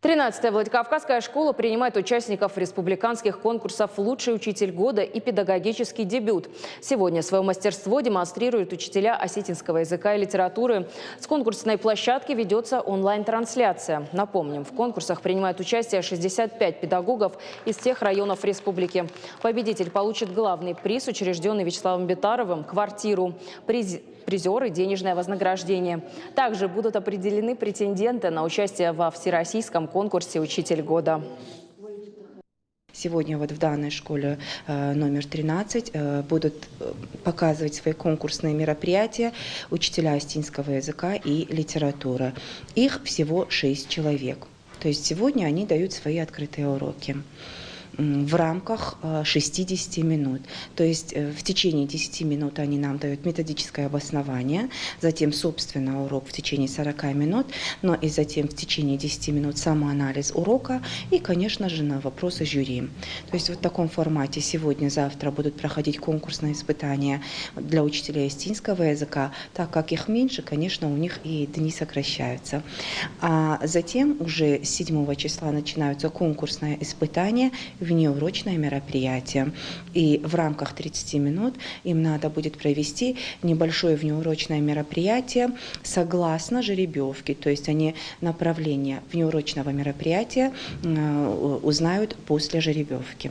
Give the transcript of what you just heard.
13-я Владикавказская школа принимает участников республиканских конкурсов «Лучший учитель года» и «Педагогический дебют». Сегодня свое мастерство демонстрируют учителя осетинского языка и литературы. С конкурсной площадки ведется онлайн-трансляция. Напомним, в конкурсах принимают участие 65 педагогов из всех районов республики. Победитель получит главный приз, учрежденный Вячеславом Бетаровым – квартиру. Призеры – денежное вознаграждение. Также будут определены претенденты на участие во всероссийском конкурсе «Учитель года». Сегодня вот в данной школе номер 13 будут показывать свои конкурсные мероприятия учителя осетинского языка и литературы. Их всего 6 человек. То есть сегодня они дают свои открытые уроки в рамках 60 минут. То есть в течение 10 минут они нам дают методическое обоснование, затем, собственно, урок в течение 40 минут, но и затем в течение 10 минут самоанализ урока и, конечно же, на вопросы жюри. То есть в таком формате сегодня-завтра будут проходить конкурсные испытания для учителей осетинского языка. Так как их меньше, конечно, у них и дни сокращаются. А затем уже с 7 числа начинаются конкурсные испытания, внеурочное мероприятие. И в рамках 30 минут им надо будет провести небольшое внеурочное мероприятие согласно жеребьевке. То есть они направление внеурочного мероприятия узнают после жеребьевки.